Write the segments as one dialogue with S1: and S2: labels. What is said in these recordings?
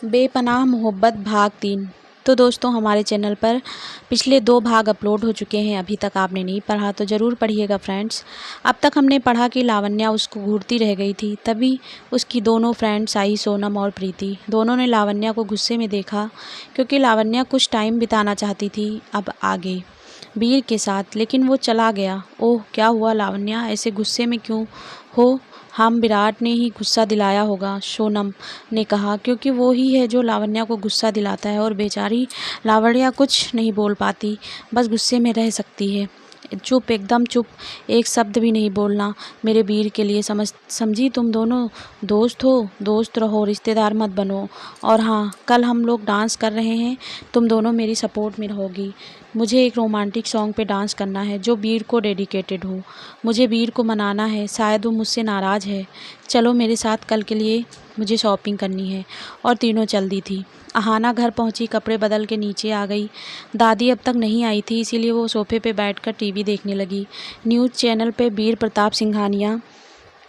S1: बेपनाह मोहब्बत भाग 3। तो दोस्तों, हमारे चैनल पर पिछले 2 भाग अपलोड हो चुके हैं। अभी तक आपने नहीं पढ़ा तो ज़रूर पढ़िएगा फ्रेंड्स। अब तक हमने पढ़ा कि लावण्या उसको घूरती रह गई थी। तभी उसकी दोनों फ्रेंड्स आई, सोनम और प्रीति। दोनों ने लावण्या को गुस्से में देखा क्योंकि लावण्या कुछ टाइम बिताना चाहती थी अब आगे वीर के साथ, लेकिन वो चला गया। ओह, क्या हुआ लावण्या, ऐसे गुस्से में क्यों हो? हम विराट ने ही गुस्सा दिलाया होगा, सोनम ने कहा, क्योंकि वो ही है जो लावण्या को गुस्सा दिलाता है और बेचारी लावण्या कुछ नहीं बोल पाती, बस गुस्से में रह सकती है। चुप, एकदम चुप, एक शब्द भी नहीं बोलना मेरे वीर के लिए, समझी? तुम दोनों दोस्त हो, दोस्त रहो, रिश्तेदार मत बनो। और हाँ, कल हम लोग डांस कर रहे हैं, तुम दोनों मेरी सपोर्ट में रहोगी। मुझे एक रोमांटिक सॉन्ग पे डांस करना है जो वीर को डेडिकेटेड हो। मुझे वीर को मनाना है, शायद वो मुझसे नाराज़ है। चलो मेरे साथ, कल के लिए मुझे शॉपिंग करनी है। और तीनों चल दी थी। अहाना घर पहुंची, कपड़े बदल के नीचे आ गई। दादी अब तक नहीं आई थी, इसीलिए वो सोफे पे बैठकर टीवी देखने लगी। न्यूज़ चैनल पे वीर प्रताप सिंघानिया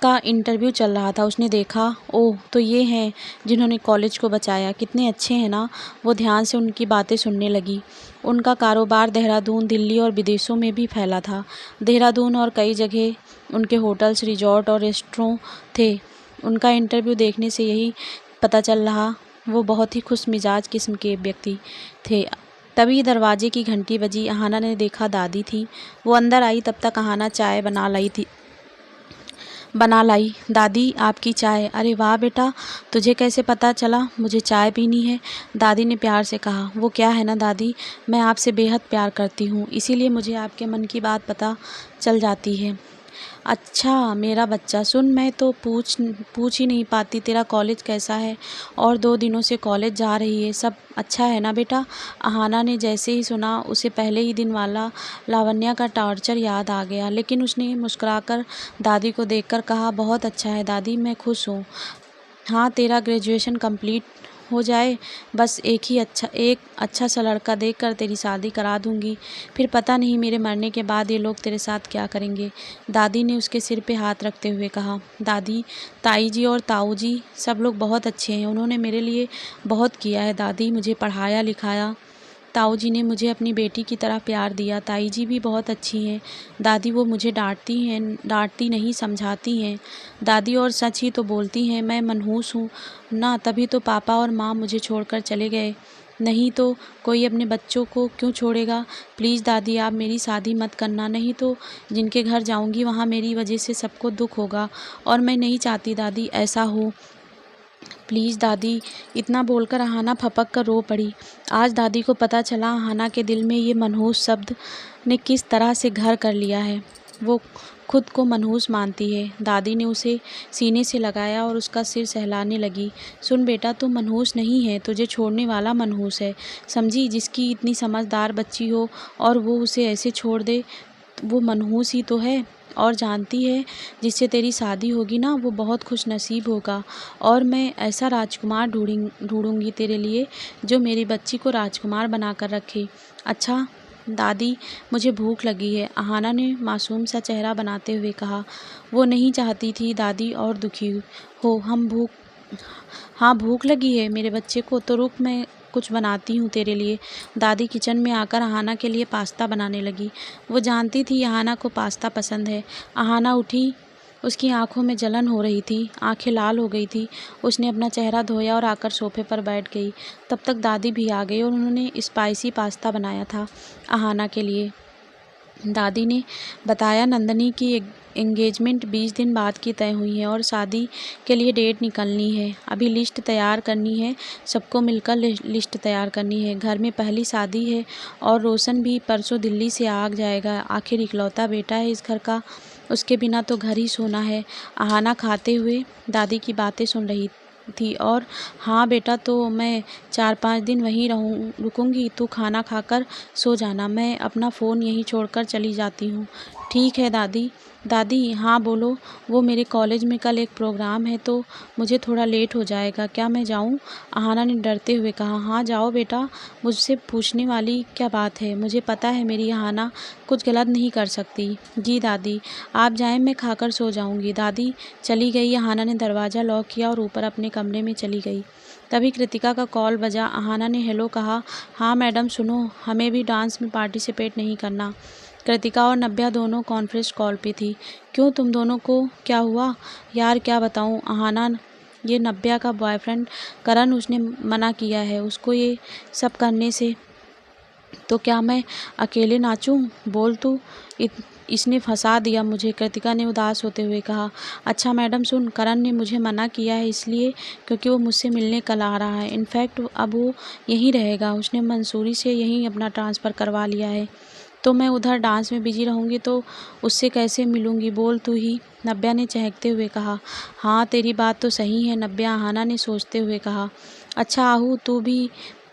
S1: का इंटरव्यू चल रहा था। उसने देखा, ओह, तो ये हैं जिन्होंने कॉलेज को बचाया, कितने अच्छे हैं ना। वो ध्यान से उनकी बातें सुनने लगी। उनका कारोबार देहरादून, दिल्ली और विदेशों में भी फैला था। देहरादून और कई जगह उनके होटल्स, रिजॉर्ट और रेस्टोरेंट थे। उनका इंटरव्यू देखने से यही पता चल रहा, वो बहुत ही खुश मिजाज किस्म के व्यक्ति थे। तभी दरवाजे की घंटी बजी। अहाना ने देखा दादी थी। वो अंदर आई, तब तक अहाना चाय बना लाई। दादी, आपकी चाय। अरे वाह बेटा, तुझे कैसे पता चला मुझे चाय पीनी है? दादी ने प्यार से कहा। वो क्या है ना दादी, मैं आपसे बेहद प्यार करती हूँ, इसीलिए मुझे आपके मन की बात पता चल जाती है। अच्छा मेरा बच्चा, सुन, मैं तो पूछ ही नहीं पाती तेरा कॉलेज कैसा है, और 2 दिनों से कॉलेज जा रही है, सब अच्छा है ना बेटा? अहाना ने जैसे ही सुना, उसे पहले ही दिन वाला लावण्या का टॉर्चर याद आ गया, लेकिन उसने मुस्कुराकर दादी को देखकर कहा, बहुत अच्छा है दादी, मैं खुश हूँ। हाँ, तेरा ग्रेजुएशन कंप्लीट हो जाए, बस एक अच्छा सा लड़का देखकर तेरी शादी करा दूंगी। फिर पता नहीं मेरे मरने के बाद ये लोग तेरे साथ क्या करेंगे। दादी ने उसके सिर पे हाथ रखते हुए कहा। दादी, ताई जी और ताऊ जी सब लोग बहुत अच्छे हैं, उन्होंने मेरे लिए बहुत किया है दादी, मुझे पढ़ाया लिखाया। ताऊ जी ने मुझे अपनी बेटी की तरह प्यार दिया। ताई जी भी बहुत अच्छी हैं दादी, वो मुझे डांटती नहीं, समझाती हैं दादी, और सच ही तो बोलती हैं। मैं मनहूस हूँ ना, तभी तो पापा और माँ मुझे छोड़कर चले गए, नहीं तो कोई अपने बच्चों को क्यों छोड़ेगा। प्लीज़ दादी, आप मेरी शादी मत करना, नहीं तो जिनके घर जाऊँगी वहाँ मेरी वजह से सबको दुख होगा, और मैं नहीं चाहती दादी ऐसा हो। प्लीज़ दादी। इतना बोलकर अहाना फपक कर रो पड़ी। आज दादी को पता चला अहाना के दिल में ये मनहूस शब्द ने किस तरह से घर कर लिया है। वो खुद को मनहूस मानती है। दादी ने उसे सीने से लगाया और उसका सिर सहलाने लगी। सुन बेटा, तू मनहूस नहीं है, तुझे छोड़ने वाला मनहूस है, समझी? जिसकी इतनी समझदार बच्ची हो और वो उसे ऐसे छोड़ दे, वो मनहूस ही तो है। और जानती है, जिससे तेरी शादी होगी ना, वो बहुत खुश नसीब होगा, और मैं ऐसा राजकुमार ढूंढूंगी तेरे लिए जो मेरी बच्ची को राजकुमार बना कर रखे। अच्छा दादी, मुझे भूख लगी है, अहाना ने मासूम सा चेहरा बनाते हुए कहा। वो नहीं चाहती थी दादी और दुखी हो। हाँ, भूख लगी है मेरे बच्चे को, तो रुक, मैं कुछ बनाती हूँ तेरे लिए। दादी किचन में आकर अहाना के लिए पास्ता बनाने लगी। वो जानती थी अहाना को पास्ता पसंद है। अहाना उठी, उसकी आंखों में जलन हो रही थी, आंखें लाल हो गई थी। उसने अपना चेहरा धोया और आकर सोफे पर बैठ गई। तब तक दादी भी आ गई और उन्होंने स्पाइसी पास्ता बनाया था अहाना के लिए। दादी ने बताया, नंदनी की एंगेजमेंट 20 दिन बाद की तय हुई है और शादी के लिए डेट निकलनी है। अभी लिस्ट तैयार करनी है, सबको मिलकर लिस्ट तैयार करनी है। घर में पहली शादी है और रोशन भी परसों दिल्ली से आ जाएगा। आखिर इकलौता बेटा है इस घर का, उसके बिना तो घर ही सोना है। अहाना खाते हुए दादी की बातें सुन रही थी। और हाँ बेटा, तो मैं 4-5 दिन वहीं रुकूंगी, तू खाना खाकर सो जाना, मैं अपना फ़ोन यहीं छोड़कर चली जाती हूँ। ठीक है दादी। दादी, हाँ बोलो। वो मेरे कॉलेज में कल एक प्रोग्राम है, तो मुझे थोड़ा लेट हो जाएगा, क्या मैं जाऊँ? अहाना ने डरते हुए कहा। हाँ जाओ बेटा, मुझसे पूछने वाली क्या बात है, मुझे पता है मेरी अहाना कुछ गलत नहीं कर सकती। जी दादी, आप जाएं, मैं खाकर सो जाऊंगी। दादी चली गई। अहाना ने दरवाज़ा लॉक किया और ऊपर अपने कमरे में चली गई। तभी कृतिका का कॉल बजा। अहाना ने हेलो कहा। हाँ मैडम सुनो, हमें भी डांस में पार्टिसिपेट नहीं करना। कृतिका और नव्या दोनों कॉन्फ्रेंस कॉल पे थी। क्यों, तुम दोनों को क्या हुआ? यार क्या बताऊँ अहाना, ये नव्या का बॉयफ्रेंड करण, उसने मना किया है उसको ये सब करने से। तो क्या मैं अकेले नाचूं? बोल तू, इसने फंसा दिया मुझे, कृतिका ने उदास होते हुए कहा। अच्छा मैडम सुन, करण ने मुझे मना किया है इसलिए क्योंकि वो मुझसे मिलने कल आ रहा है। इनफैक्ट अब वो यहीं रहेगा, उसने मंसूरी से यहीं अपना ट्रांसफ़र करवा लिया है। तो मैं उधर डांस में बिजी रहूँगी तो उससे कैसे मिलूँगी, बोल तू ही, नव्या ने चहकते हुए कहा। हाँ तेरी बात तो सही है नव्या, अहाना ने सोचते हुए कहा। अच्छा आहू, तू भी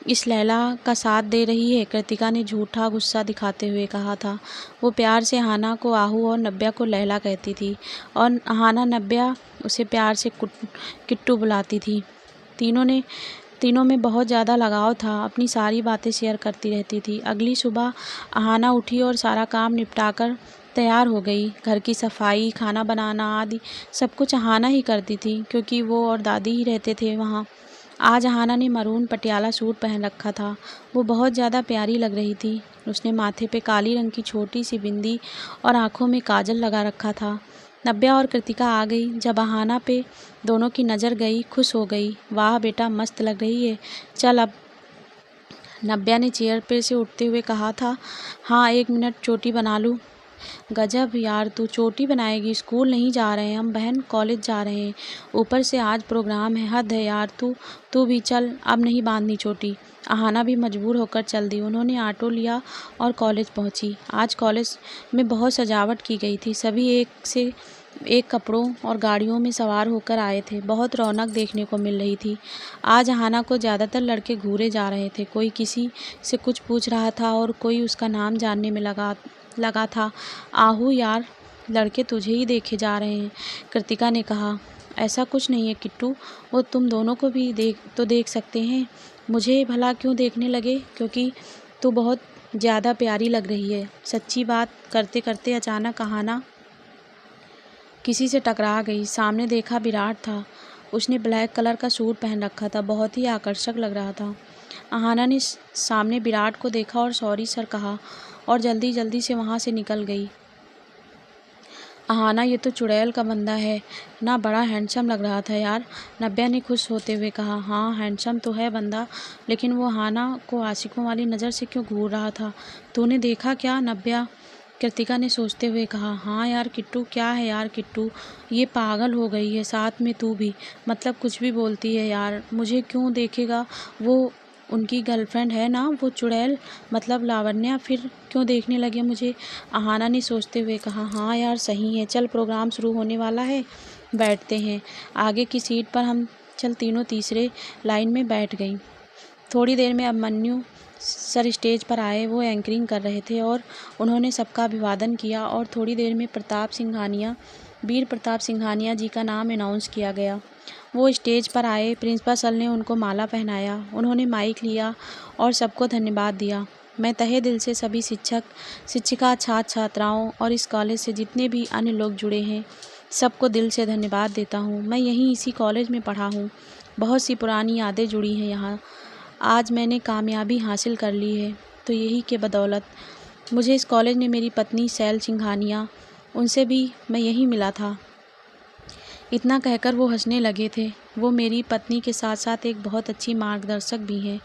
S1: इस लैला का साथ दे रही है, कृतिका ने झूठा गुस्सा दिखाते हुए कहा था। वो प्यार से अहाना को आहू और नव्या को लैला कहती थी और अहाना नव्या उसे प्यार से किट्टू बुलाती थी। तीनों में बहुत ज़्यादा लगाव था, अपनी सारी बातें शेयर करती रहती थी। अगली सुबह अहाना उठी और सारा काम निपटाकर तैयार हो गई। घर की सफाई, खाना बनाना आदि सब कुछ अहाना ही करती थी क्योंकि वो और दादी ही रहते थे वहाँ। आज अहाना ने मरून पटियाला सूट पहन रखा था। वो बहुत ज़्यादा प्यारी लग रही थी। उसने माथे पे काली रंग की छोटी सी बिंदी और आँखों में काजल लगा रखा था। नव्या और कृतिका आ गई। जब अहाना पे दोनों की नज़र गई, खुश हो गई। वाह बेटा, मस्त लग रही है, चल अब, नव्या ने चेयर पे से उठते हुए कहा था। हाँ 1 मिनट चोटी बना लूँ। गजब यार, तू चोटी बनाएगी? स्कूल नहीं जा रहे हैं हम बहन, कॉलेज जा रहे हैं, ऊपर से आज प्रोग्राम है, हद है यार। तू भी चल, अब नहीं बांधनी चोटी। अहाना भी मजबूर होकर चल दी। उन्होंने ऑटो लिया और कॉलेज पहुंची। आज कॉलेज में बहुत सजावट की गई थी। सभी एक से एक कपड़ों और गाड़ियों में सवार होकर आए थे। बहुत रौनक देखने को मिल रही थी। आज अहाना को ज़्यादातर लड़के घूरे जा रहे थे। कोई किसी से कुछ पूछ रहा था और कोई उसका नाम जानने में लगा था। आहू यार, लड़के तुझे ही देखे जा रहे हैं, कृतिका ने कहा। ऐसा कुछ नहीं है किट्टू, वो तुम दोनों को भी देख सकते हैं। मुझे भला क्यों देखने लगे? क्योंकि तू बहुत ज़्यादा प्यारी लग रही है। सच्ची बात करते करते अचानक अहाना किसी से टकरा गई। सामने देखा विराट था। उसने ब्लैक कलर का सूट पहन रखा था, बहुत ही आकर्षक लग रहा था। अहाना ने सामने विराट को देखा और सॉरी सर कहा और जल्दी जल्दी से वहाँ से निकल गई। अहाना, ये तो चुड़ैल का बंदा है ना, बड़ा हैंडसम लग रहा था यार, नव्या ने खुश होते हुए कहा। हाँ हैंडसम तो है बंदा, लेकिन वो अहाना को आशिकों वाली नज़र से क्यों घूर रहा था? तूने देखा क्या नव्या? कृतिका ने सोचते हुए कहा। हाँ यार किट्टू, क्या है यार किट्टू, ये पागल हो गई है, साथ में तू भी, मतलब कुछ भी बोलती है यार। मुझे क्यों देखेगा? वो उनकी गर्लफ्रेंड है ना, वो चुड़ैल, मतलब लावण्या, फिर क्यों देखने लगे मुझे? अहाना ने सोचते हुए कहा। हाँ यार सही है, चल प्रोग्राम शुरू होने वाला है, बैठते हैं आगे की सीट पर। हम चल तीनों तीसरे लाइन में बैठ गई। थोड़ी देर में अभिमन्यु सर स्टेज पर आए। वो एंकरिंग कर रहे थे और उन्होंने सबका अभिवादन किया और थोड़ी देर में वीर प्रताप सिंघानिया जी का नाम अनाउंस किया गया। वो स्टेज पर आए। प्रिंसिपल सर ने उनको माला पहनाया। उन्होंने माइक लिया और सबको धन्यवाद दिया। मैं तहे दिल से सभी शिक्षक, शिक्षिका, छात्र छात्राओं और इस कॉलेज से जितने भी अन्य लोग जुड़े हैं, सबको दिल से धन्यवाद देता हूँ। मैं यहीं इसी कॉलेज में पढ़ा हूँ। बहुत सी पुरानी यादें जुड़ी हैं यहाँ। आज मैंने कामयाबी हासिल कर ली है तो यही के बदौलत। मुझे इस कॉलेज ने मेरी पत्नी सैल सिंघानिया, उनसे भी मैं यहीं मिला था। इतना कहकर वो हंसने लगे थे। वो मेरी पत्नी के साथ साथ एक बहुत अच्छी मार्गदर्शक भी हैं,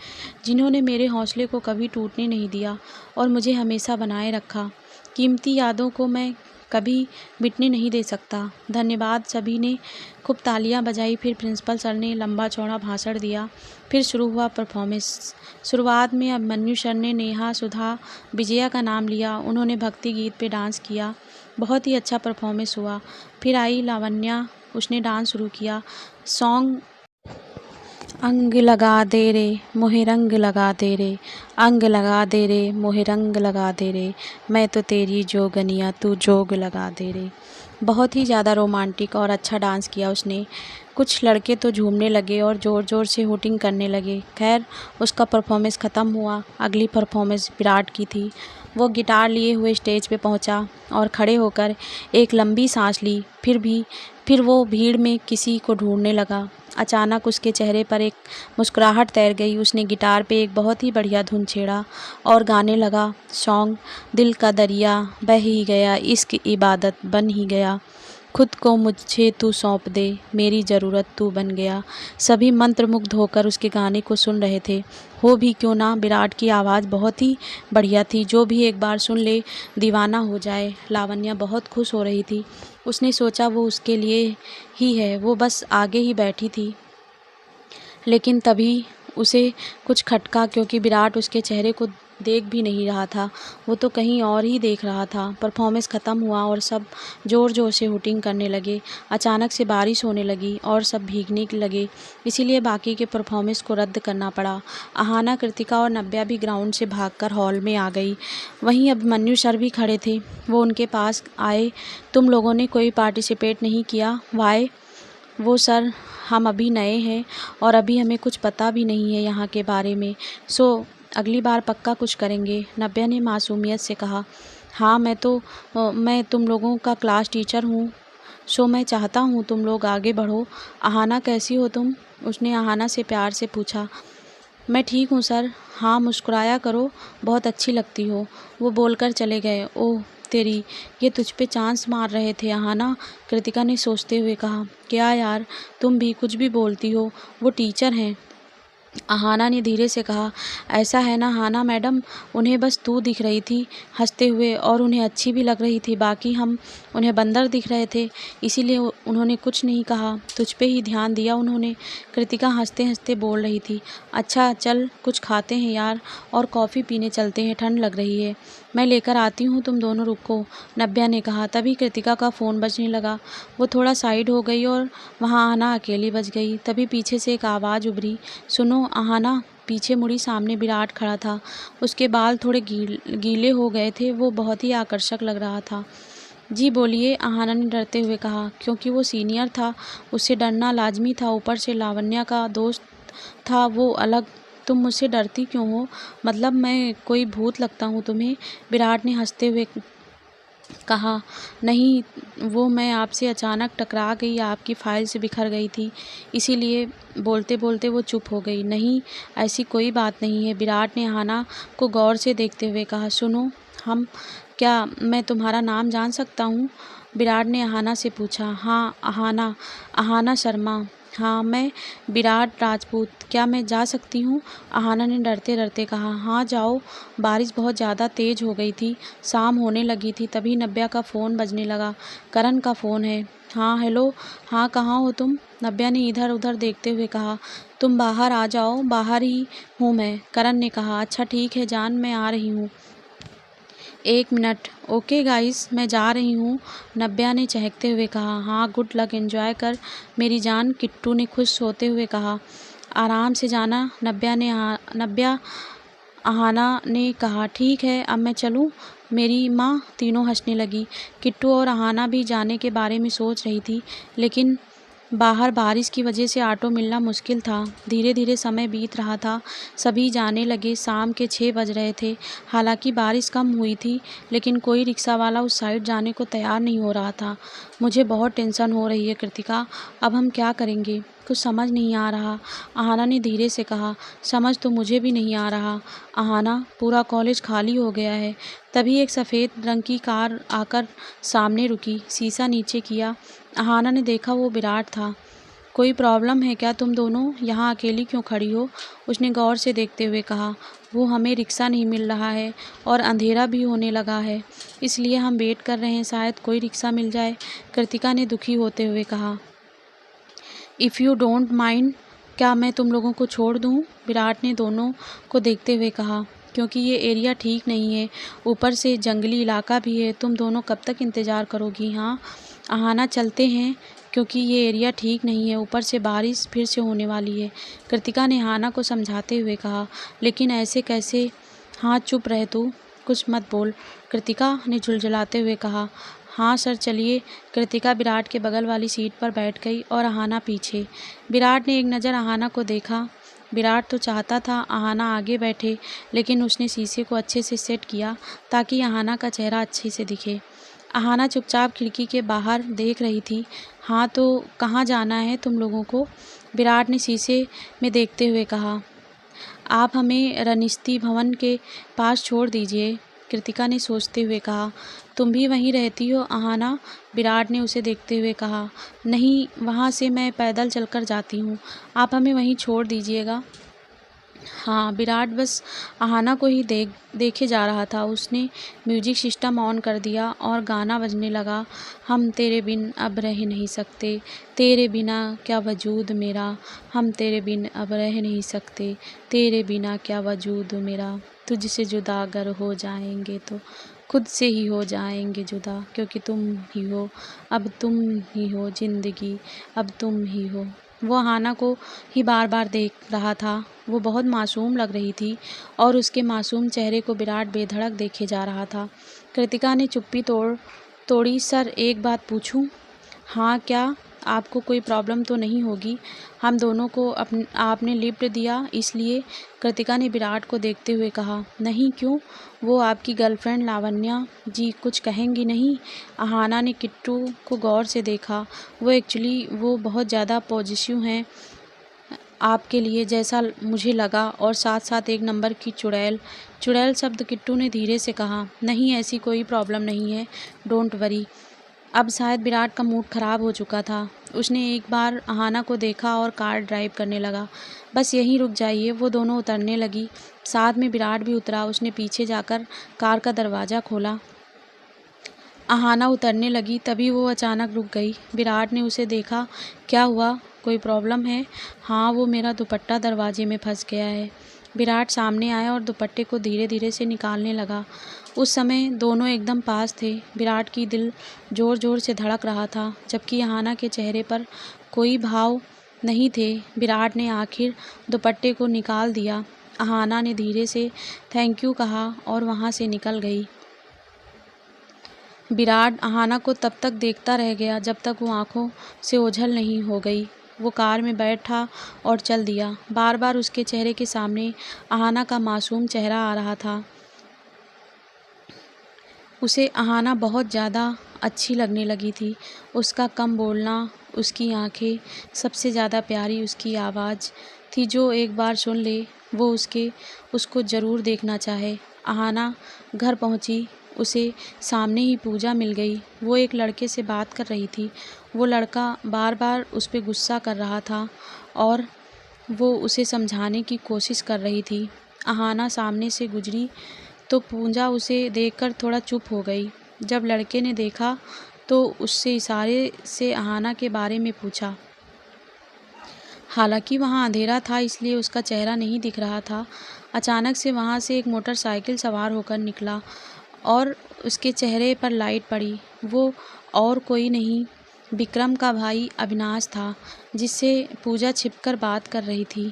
S1: जिन्होंने मेरे हौसले को कभी टूटने नहीं दिया और मुझे हमेशा बनाए रखा। कीमती यादों को मैं कभी मिटने नहीं दे सकता। धन्यवाद। सभी ने खूब तालियां बजाई। फिर प्रिंसिपल सर ने लंबा चौड़ा भाषण दिया। फिर शुरू हुआ परफॉर्मेंस। शुरुआत में अभिमन्यु सर ने नेहा, सुधा, विजया का नाम लिया। उन्होंने भक्ति गीत पे डांस किया। बहुत ही अच्छा परफॉर्मेंस हुआ। फिर आई लावण्या, उसने डांस शुरू किया। सॉन्ग अंग लगा दे रे मोहे रंग लगा दे रे, अंग लगा दे रे मोहे रंग लगा दे रे, मैं तो तेरी जोगनिया तू जोग लगा दे रे। बहुत ही ज़्यादा रोमांटिक और अच्छा डांस किया उसने। कुछ लड़के तो झूमने लगे और ज़ोर ज़ोर से हुटिंग करने लगे। खैर उसका परफॉर्मेंस ख़त्म हुआ। अगली परफॉर्मेंस विराट की थी। वो गिटार लिए हुए स्टेज पे पहुंचा और खड़े होकर एक लंबी सांस ली। फिर वो भीड़ में किसी को ढूंढने लगा। अचानक उसके चेहरे पर एक मुस्कुराहट तैर गई। उसने गिटार पे एक बहुत ही बढ़िया धुन छेड़ा और गाने लगा सॉन्ग, दिल का दरिया बह ही गया, इश्क इबादत बन ही गया, खुद को मुझे तू सौंप दे, मेरी ज़रूरत तू बन गया। सभी मंत्रमुग्ध होकर उसके गाने को सुन रहे थे। हो भी क्यों ना, विराट की आवाज़ बहुत ही बढ़िया थी, जो भी एक बार सुन ले दीवाना हो जाए। लावण्या बहुत खुश हो रही थी। उसने सोचा वो उसके लिए ही है। वो बस आगे ही बैठी थी, लेकिन तभी उसे कुछ खटका, क्योंकि विराट उसके चेहरे को देख भी नहीं रहा था, वो तो कहीं और ही देख रहा था। परफॉर्मेंस ख़त्म हुआ और सब ज़ोर ज़ोर से हुटिंग करने लगे। अचानक से बारिश होने लगी और सब भीगने लगे, इसीलिए बाकी के परफॉर्मेंस को रद्द करना पड़ा। अहाना, कृतिका और नव्या भी ग्राउंड से भागकर हॉल में आ गई। वहीं अभिमन्यु सर भी खड़े थे। वो उनके पास आए। तुम लोगों ने कोई पार्टिसिपेट नहीं किया? वाई? वो सर, हम अभी नए हैं और अभी हमें कुछ पता भी नहीं है यहाँ के बारे में, सो अगली बार पक्का कुछ करेंगे। नव्या ने मासूमियत से कहा। हाँ, मैं तुम लोगों का क्लास टीचर हूँ, सो मैं चाहता हूँ तुम लोग आगे बढ़ो। अहाना, कैसी हो तुम? उसने अहाना से प्यार से पूछा। मैं ठीक हूँ सर। हाँ, मुस्कुराया करो, बहुत अच्छी लगती हो। वो बोलकर चले गए। ओह तेरी, ये तुझ पे चांस मार रहे थे अहाना, कृतिका ने सोचते हुए कहा। क्या यार, तुम भी कुछ भी बोलती हो, वो टीचर हैं। अहाना ने धीरे से कहा। ऐसा है ना हाना मैडम, उन्हें बस तू दिख रही थी हंसते हुए, और उन्हें अच्छी भी लग रही थी, बाकी हम उन्हें बंदर दिख रहे थे, इसीलिए उन्होंने कुछ नहीं कहा, तुझ पे ही ध्यान दिया उन्होंने। कृतिका हंसते हंसते बोल रही थी। अच्छा चल कुछ खाते हैं यार, और कॉफ़ी पीने चलते हैं, ठंड लग रही है। मैं लेकर आती हूँ, तुम दोनों रुको, नव्या ने कहा। तभी कृतिका का फ़ोन बजने लगा। वो थोड़ा साइड हो गई और वहाँ आना अकेली बच गई। तभी पीछे से एक आवाज़ उभरी। सुनो अहाना। पीछे मुड़ी, सामने विराट खड़ा था। उसके बाल थोड़े गीले हो गए थे, वो बहुत ही आकर्षक लग रहा था। जी बोलिए, अहाना ने डरते हुए कहा। क्योंकि वो सीनियर था, उससे डरना लाजमी था, ऊपर से लावण्या का दोस्त था वो अलग। तुम मुझसे डरती क्यों हो? मतलब मैं कोई भूत लगता हूँ तुम्हें? विराट ने हंसते हुए कहा। नहीं, वो मैं आपसे अचानक टकरा गई, आपकी फाइल से बिखर गई थी, इसीलिए। बोलते बोलते वो चुप हो गई। नहीं, ऐसी कोई बात नहीं है, विराट ने अहाना को गौर से देखते हुए कहा। सुनो, क्या मैं तुम्हारा नाम जान सकता हूँ? विराट ने अहाना से पूछा। हाँ अहाना, अहाना शर्मा। हाँ, मैं विराट राजपूत। क्या मैं जा सकती हूँ? अहाना ने डरते डरते कहा। हाँ जाओ। बारिश बहुत ज़्यादा तेज़ हो गई थी, शाम होने लगी थी। तभी नव्या का फ़ोन बजने लगा। करण का फ़ोन है। हाँ हेलो। हाँ कहाँ हो तुम? नव्या ने इधर उधर देखते हुए कहा। तुम बाहर आ जाओ। बाहर ही हूँ मैं, करण ने कहा। अच्छा ठीक है जान, मैं आ रही हूँ, 1 मिनट। ओके गाइस, मैं जा रही हूँ, नव्या ने चहकते हुए कहा। हाँ गुड लक, एंजॉय कर मेरी जान, किट्टू ने खुश होते हुए कहा। आराम से जाना, नव्या अहाना ने कहा। ठीक है, अब मैं चलूँ मेरी माँ? तीनों हंसने लगी। किट्टू और अहाना भी जाने के बारे में सोच रही थी, लेकिन बाहर बारिश की वजह से ऑटो मिलना मुश्किल था। धीरे धीरे समय बीत रहा था, सभी जाने लगे। शाम के 6 बज रहे थे। हालांकि बारिश कम हुई थी, लेकिन कोई रिक्शा वाला उस साइड जाने को तैयार नहीं हो रहा था। मुझे बहुत टेंशन हो रही है कृतिका, अब हम क्या करेंगे? कुछ समझ नहीं आ रहा, अहाना ने धीरे से कहा। समझ तो मुझे भी नहीं आ रहा अहाना, पूरा कॉलेज खाली हो गया है। तभी एक सफ़ेद रंग की कार आकर सामने रुकी। शीशा नीचे किया। अहाना ने देखा, वो विराट था। कोई प्रॉब्लम है क्या? तुम दोनों यहाँ अकेली क्यों खड़ी हो? उसने गौर से देखते हुए कहा। वो हमें रिक्शा नहीं मिल रहा है और अंधेरा भी होने लगा है, इसलिए हम वेट कर रहे हैं, शायद कोई रिक्शा मिल जाए, कृतिका ने दुखी होते हुए कहा। इफ़ यू डोंट माइंड, क्या मैं तुम लोगों को छोड़ दूँ? विराट ने दोनों को देखते हुए कहा। क्योंकि ये एरिया ठीक नहीं है, ऊपर से जंगली इलाका भी है, तुम दोनों कब तक इंतज़ार करोगी? हाँ अहाना, चलते हैं, क्योंकि ये एरिया ठीक नहीं है, ऊपर से बारिश फिर से होने वाली है, कृतिका ने अहाना को समझाते हुए कहा। लेकिन ऐसे कैसे? हाँ चुप रहे तू, कुछ मत बोल, कृतिका ने झुलझुलाते हुए कहा। हाँ सर चलिए। कृतिका विराट के बगल वाली सीट पर बैठ गई और अहाना पीछे। विराट ने एक नज़र अहाना को देखा। विराट तो चाहता था अहाना आगे बैठे, लेकिन उसने शीशे को अच्छे से सेट किया ताकि अहाना का चेहरा अच्छे से दिखे। अहाना चुपचाप खिड़की के बाहर देख रही थी। हाँ तो कहाँ जाना है तुम लोगों को? विराट ने शीशे में देखते हुए कहा। आप हमें रनिस्ती भवन के पास छोड़ दीजिए, कृतिका ने सोचते हुए कहा। तुम भी वहीं रहती हो अहाना? विराट ने उसे देखते हुए कहा। नहीं, वहाँ से मैं पैदल चलकर जाती हूँ, आप हमें वहीं छोड़ दीजिएगा। हाँ, विराट बस अहाना को ही देखे जा रहा था। उसने म्यूजिक सिस्टम ऑन कर दिया और गाना बजने लगा। हम तेरे बिन अब रह नहीं सकते, तेरे बिना क्या वजूद मेरा, हम तेरे बिन अब रह नहीं सकते, तेरे बिना क्या वजूद मेरा, तुझसे जुदा अगर हो जाएंगे तो खुद से ही हो जाएंगे जुदा, क्योंकि तुम ही हो, अब तुम ही हो ज़िंदगी, अब तुम ही हो। वो अहाना को ही बार बार देख रहा था। वो बहुत मासूम लग रही थी और उसके मासूम चेहरे को विराट बेधड़क देखे जा रहा था। कृतिका ने चुप्पी तोड़ी। सर, एक बात पूछूं? हाँ, क्या? आपको कोई प्रॉब्लम तो नहीं होगी? हम दोनों को आपने लिफ्ट दिया इसलिए? कृतिका ने विराट को देखते हुए कहा। नहीं, क्यों? वो आपकी गर्लफ्रेंड लावण्या जी कुछ कहेंगी नहीं? अहाना ने किट्टू को गौर से देखा। वो बहुत ज़्यादा पॉजिटिव हैं आपके लिए, जैसा मुझे लगा, और साथ साथ एक नंबर की चुड़ैल। चुड़ैल शब्द किट्टू ने धीरे से कहा। नहीं, ऐसी कोई प्रॉब्लम नहीं है, डोंट वरी। अब शायद विराट का मूड खराब हो चुका था। उसने एक बार अहाना को देखा और कार ड्राइव करने लगा। बस यहीं रुक जाइए। वो दोनों उतरने लगी। साथ में विराट भी उतरा। उसने पीछे जाकर कार का दरवाज़ा खोला। अहाना उतरने लगी, तभी वो अचानक रुक गई। विराट ने उसे देखा। क्या हुआ, कोई प्रॉब्लम है? हाँ, वो मेरा दुपट्टा दरवाजे में फंस गया है। विराट सामने आया और दुपट्टे को धीरे धीरे से निकालने लगा। उस समय दोनों एकदम पास थे। विराट की दिल ज़ोर ज़ोर से धड़क रहा था, जबकि अहाना के चेहरे पर कोई भाव नहीं थे। विराट ने आखिर दुपट्टे को निकाल दिया। अहाना ने धीरे से थैंक यू कहा और वहाँ से निकल गई। विराट अहाना को तब तक देखता रह गया जब तक वो आंखों से ओझल नहीं हो गई। वो कार में बैठा और चल दिया। बार बार उसके चेहरे के सामने अहाना का मासूम चेहरा आ रहा था। उसे अहाना बहुत ज़्यादा अच्छी लगने लगी थी। उसका कम बोलना, उसकी आंखें, सबसे ज़्यादा प्यारी उसकी आवाज़ थी जो एक बार सुन ले वो उसको ज़रूर देखना चाहे। अहाना घर पहुंची। उसे सामने ही पूजा मिल गई। वो एक लड़के से बात कर रही थी। वो लड़का बार बार उस पर गुस्सा कर रहा था और वो उसे समझाने की कोशिश कर रही थी। अहाना सामने से गुजरी तो पूजा उसे देखकर थोड़ा चुप हो गई। जब लड़के ने देखा तो उससे इशारे से अहाना के बारे में पूछा। हालांकि वहाँ अंधेरा था इसलिए उसका चेहरा नहीं दिख रहा था। अचानक से वहाँ से एक मोटरसाइकिल सवार होकर निकला और उसके चेहरे पर लाइट पड़ी। वो और कोई नहीं, विक्रम का भाई अविनाश था, जिससे पूजा छिपकर बात कर रही थी।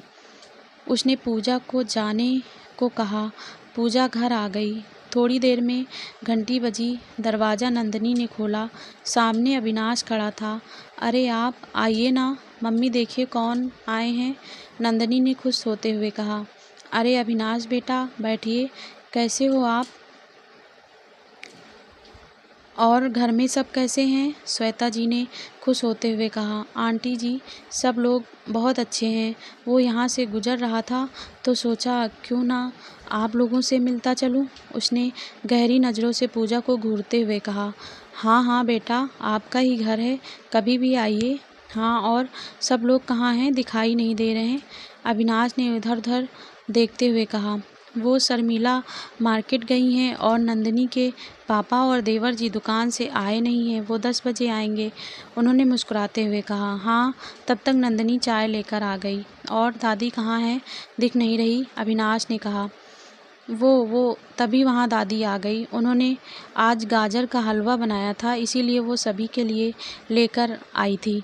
S1: उसने पूजा को जाने को कहा। पूजा घर आ गई। थोड़ी देर में घंटी बजी। दरवाज़ा नंदिनी ने खोला। सामने अविनाश खड़ा था। अरे आप आइए ना, मम्मी देखिए कौन आए हैं, नंदिनी ने खुश होते हुए कहा। अरे अविनाश बेटा, बैठिए, कैसे हो आप? और घर में सब कैसे हैं? श्वेता जी ने खुश होते हुए कहा। आंटी जी, सब लोग बहुत अच्छे हैं। वो यहाँ से गुजर रहा था तो सोचा क्यों ना आप लोगों से मिलता चलूँ। उसने गहरी नज़रों से पूजा को घूरते हुए कहा। हाँ हाँ बेटा, आपका ही घर है, कभी भी आइए। हाँ, और सब लोग कहाँ हैं, दिखाई नहीं दे रहे हैं? अविनाश ने इधर उधर देखते हुए कहा। वो शर्मिला मार्केट गई हैं और नंदिनी के पापा और देवर जी दुकान से आए नहीं हैं, वो 10 बजे आएंगे, उन्होंने मुस्कुराते हुए कहा। हाँ, तब तक नंदिनी चाय लेकर आ गई। और दादी कहाँ हैं, दिख नहीं रही, अविनाश ने कहा। वो तभी वहाँ दादी आ गई। उन्होंने आज गाजर का हलवा बनाया था, इसीलिए वो सभी के लिए लेकर आई थी।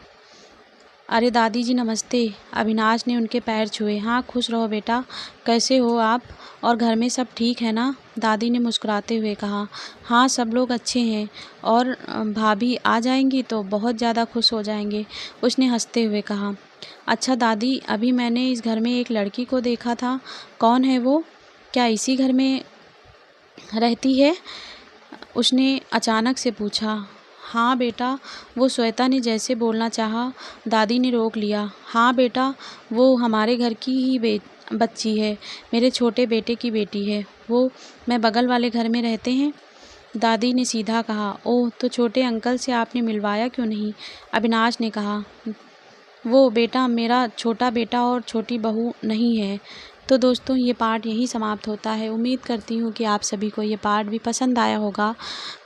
S1: अरे दादी जी नमस्ते, अविनाश ने उनके पैर छुए। हाँ, खुश रहो बेटा, कैसे हो आप, और घर में सब ठीक है ना, दादी ने मुस्कुराते हुए कहा। हाँ, सब लोग अच्छे हैं, और भाभी आ जाएंगी तो बहुत ज़्यादा खुश हो जाएंगे, उसने हंसते हुए कहा। अच्छा दादी, अभी मैंने इस घर में एक लड़की को देखा था, कौन है वो, क्या इसी घर में रहती है, उसने अचानक से पूछा। हाँ बेटा, वो श्वेता ने जैसे बोलना चाहा, दादी ने रोक लिया। हाँ बेटा, वो हमारे घर की ही बच्ची है, मेरे छोटे बेटे की बेटी है। वो मैं बगल वाले घर में रहते हैं। दादी ने सीधा कहा। ओह, तो छोटे अंकल से आपने मिलवाया क्यों नहीं? अविनाश ने कहा। वो बेटा मेरा छोटा बेटा और छोटी बहू नहीं है। तो दोस्तों, ये पार्ट यहीं समाप्त होता है। उम्मीद करती हूँ कि आप सभी को ये पार्ट भी पसंद आया होगा।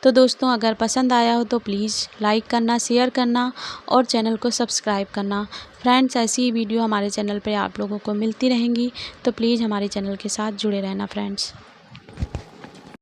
S1: तो दोस्तों, अगर पसंद आया हो तो प्लीज़ लाइक करना, शेयर करना और चैनल को सब्सक्राइब करना। फ्रेंड्स, ऐसी ही वीडियो हमारे चैनल पर आप लोगों को मिलती रहेंगी, तो प्लीज़ हमारे चैनल के साथ जुड़े रहना फ्रेंड्स।